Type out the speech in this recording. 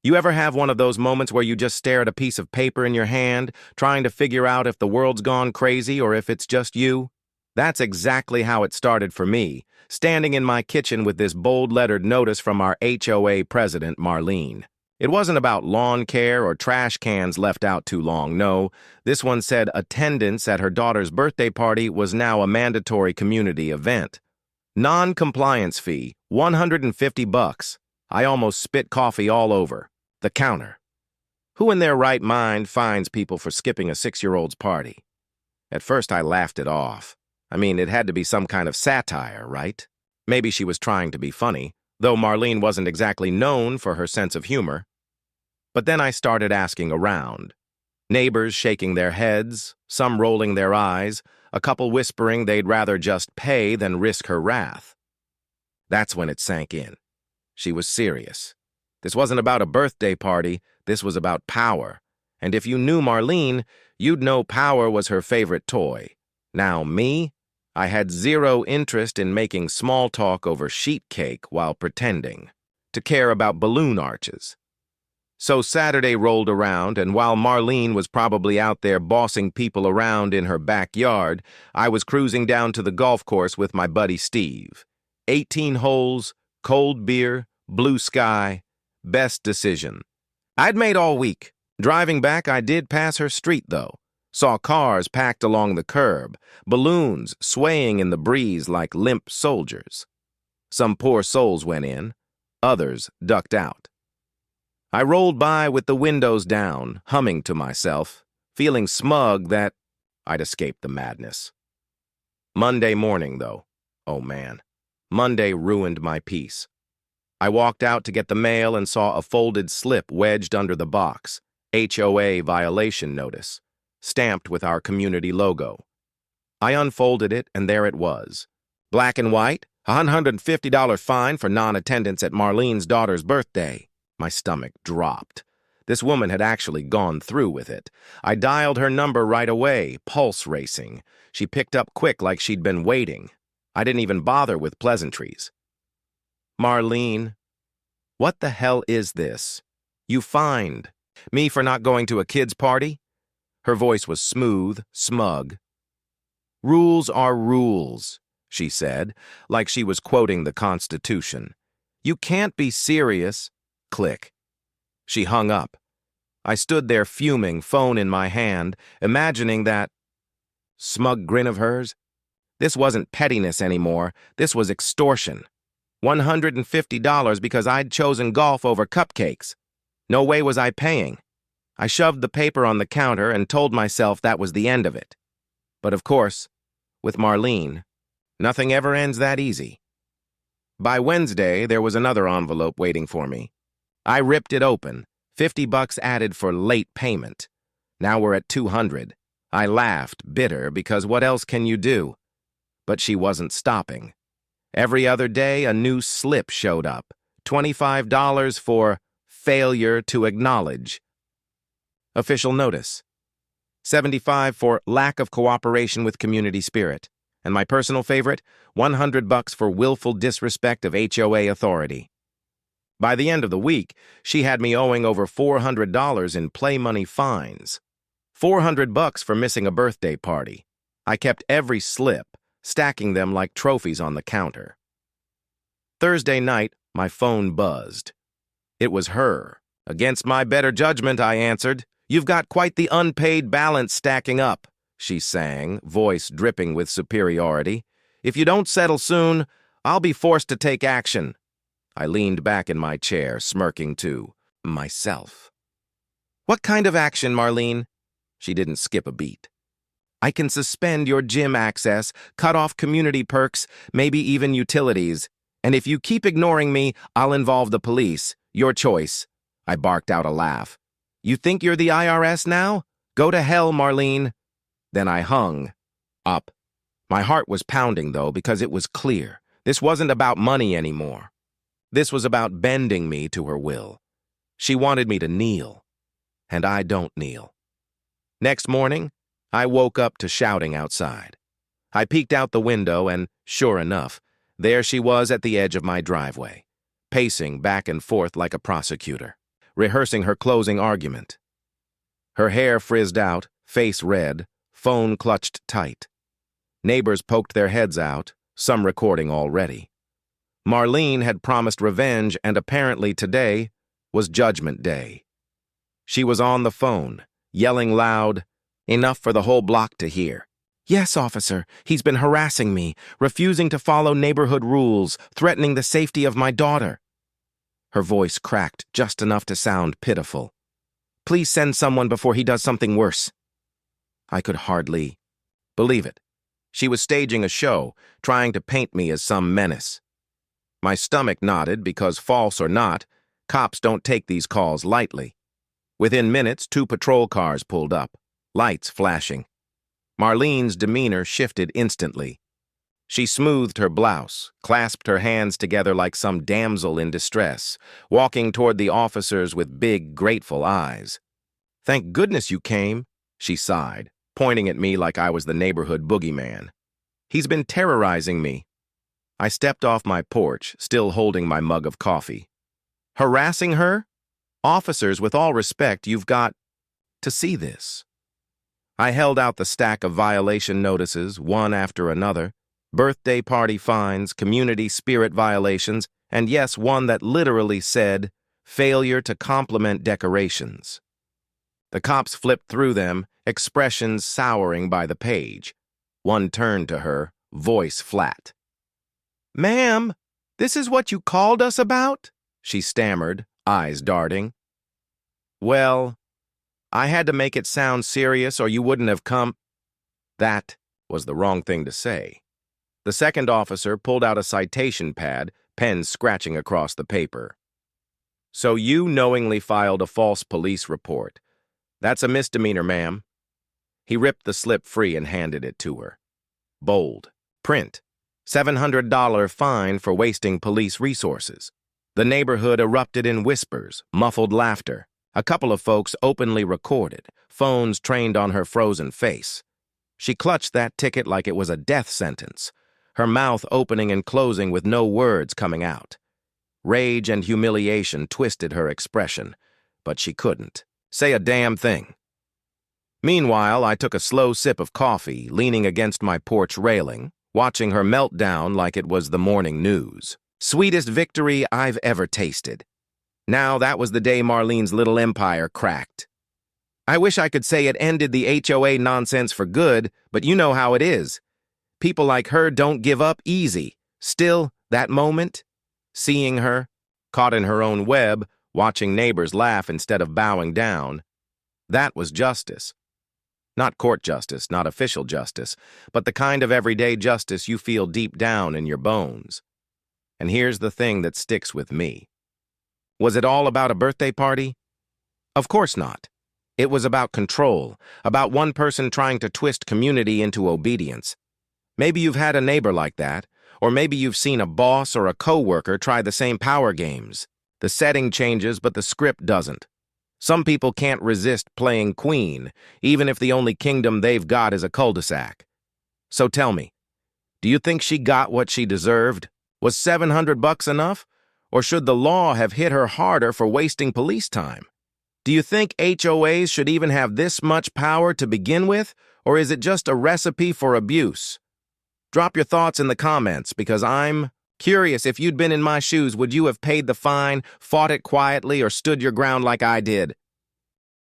You ever have one of those moments where you just stare at a piece of paper in your hand, trying to figure out if the world's gone crazy or if it's just you? That's exactly how it started for me, standing in my kitchen with this bold-lettered notice from our HOA president, Marlene. It wasn't about lawn care or trash cans left out too long, no. This one said attendance at her daughter's birthday party was now a mandatory community event. Non-compliance fee, $150. I almost spit coffee all over the counter. Who in their right mind fines people for skipping a 6-year-old's party? At first I laughed it off. I mean, it had to be some kind of satire, right? Maybe she was trying to be funny, though Marlene wasn't exactly known for her sense of humor. But then I started asking around. Neighbors shaking their heads, some rolling their eyes, a couple whispering they'd rather just pay than risk her wrath. That's when it sank in. She was serious. This wasn't about a birthday party, this was about power. And if you knew Marlene, you'd know power was her favorite toy. Now me? I had zero interest in making small talk over sheet cake while pretending to care about balloon arches. So Saturday rolled around, and while Marlene was probably out there bossing people around in her backyard, I was cruising down to the golf course with my buddy Steve. 18 holes, cold beer, blue sky, best decision I'd made all week. Driving back, I did pass her street, though. Saw cars packed along the curb, balloons swaying in the breeze like limp soldiers. Some poor souls went in, others ducked out. I rolled by with the windows down, humming to myself, feeling smug that I'd escaped the madness. Monday morning, though, oh man, Monday ruined my peace. I walked out to get the mail and saw a folded slip wedged under the box, HOA violation notice, stamped with our community logo. I unfolded it, and there it was. Black and white, $150 fine for non-attendance at Marlene's daughter's birthday. My stomach dropped. This woman had actually gone through with it. I dialed her number right away, pulse racing. She picked up quick like she'd been waiting. I didn't even bother with pleasantries. Marlene, what the hell is this? You fined me for not going to a kid's party? Her voice was smooth, smug. Rules are rules, she said, like she was quoting the Constitution. You can't be serious. Click. She hung up. I stood there fuming, phone in my hand, imagining that smug grin of hers. This wasn't pettiness anymore. This was extortion. $150 because I'd chosen golf over cupcakes. No way was I paying. I shoved the paper on the counter and told myself that was the end of it. But of course, with Marlene, nothing ever ends that easy. By Wednesday, there was another envelope waiting for me. I ripped it open, $50 added for late payment. Now we're at $200. I laughed, bitter, because what else can you do? But she wasn't stopping. Every other day, a new slip showed up. $25 for failure to acknowledge. Official notice. $75 for lack of cooperation with community spirit. And my personal favorite, $100 for willful disrespect of HOA authority. By the end of the week, she had me owing over $400 in play money fines. $400 for missing a birthday party. I kept every slip, stacking them like trophies on the counter. Thursday night, my phone buzzed. It was her. Against my better judgment, I answered. You've got quite the unpaid balance stacking up, she sang, voice dripping with superiority. If you don't settle soon, I'll be forced to take action. I leaned back in my chair, smirking to myself. What kind of action, Marlene? She didn't skip a beat. I can suspend your gym access, cut off community perks, maybe even utilities. And if you keep ignoring me, I'll involve the police. Your choice. I barked out a laugh. You think you're the IRS now? Go to hell, Marlene. Then I hung up. My heart was pounding, though, because it was clear. This wasn't about money anymore. This was about bending me to her will. She wanted me to kneel, and I don't kneel. Next morning, I woke up to shouting outside. I peeked out the window, and sure enough, there she was at the edge of my driveway, pacing back and forth like a prosecutor. rehearsing her closing argument. Her hair frizzed out, face red, phone clutched tight. Neighbors poked their heads out, some recording already. Marlene had promised revenge, and apparently today was Judgment Day. She was on the phone, yelling loud, enough for the whole block to hear. "Yes, officer, he's been harassing me, refusing to follow neighborhood rules, threatening the safety of my daughter." Her voice cracked just enough to sound pitiful. "Please send someone before he does something worse." I could hardly believe it. She was staging a show, trying to paint me as some menace. My stomach knotted because, false or not, cops don't take these calls lightly. Within minutes, 2 patrol cars pulled up, lights flashing. Marlene's demeanor shifted instantly. She smoothed her blouse, clasped her hands together like some damsel in distress, walking toward the officers with big, grateful eyes. "Thank goodness you came," she sighed, pointing at me like I was the neighborhood boogeyman. "He's been terrorizing me." I stepped off my porch, still holding my mug of coffee. "Harassing her? Officers, with all respect, you've got to see this." I held out the stack of violation notices, one after another. Birthday party fines, community spirit violations, and yes, one that literally said, "failure to compliment decorations." The cops flipped through them, expressions souring by the page. One turned to her, voice flat. "Ma'am, this is what you called us about?" she stammered, eyes darting. "Well, I had to make it sound serious or you wouldn't have come." That was the wrong thing to say. The second officer pulled out a citation pad, pen scratching across the paper. "So you knowingly filed a false police report. That's a misdemeanor, ma'am." He ripped the slip free and handed it to her. Bold. Print. $700 fine for wasting police resources. The neighborhood erupted in whispers, muffled laughter. A couple of folks openly recorded, phones trained on her frozen face. She clutched that ticket like it was a death sentence, her mouth opening and closing with no words coming out. Rage and humiliation twisted her expression, but she couldn't say a damn thing. Meanwhile, I took a slow sip of coffee, leaning against my porch railing, watching her meltdown like it was the morning news. Sweetest victory I've ever tasted. Now that was the day Marlene's little empire cracked. I wish I could say it ended the HOA nonsense for good, but you know how it is. People like her don't give up easy. Still, that moment, seeing her, caught in her own web, watching neighbors laugh instead of bowing down, that was justice. Not court justice, not official justice, but the kind of everyday justice you feel deep down in your bones. And here's the thing that sticks with me. Was it all about a birthday party? Of course not. It was about control, about one person trying to twist community into obedience. Maybe you've had a neighbor like that, or maybe you've seen a boss or a coworker try the same power games. The setting changes, but the script doesn't. Some people can't resist playing queen, even if the only kingdom they've got is a cul-de-sac. So tell me, do you think she got what she deserved? Was $700 enough? Or should the law have hit her harder for wasting police time? Do you think HOAs should even have this much power to begin with, or is it just a recipe for abuse? Drop your thoughts in the comments, because I'm curious, if you'd been in my shoes, would you have paid the fine, fought it quietly, or stood your ground like I did?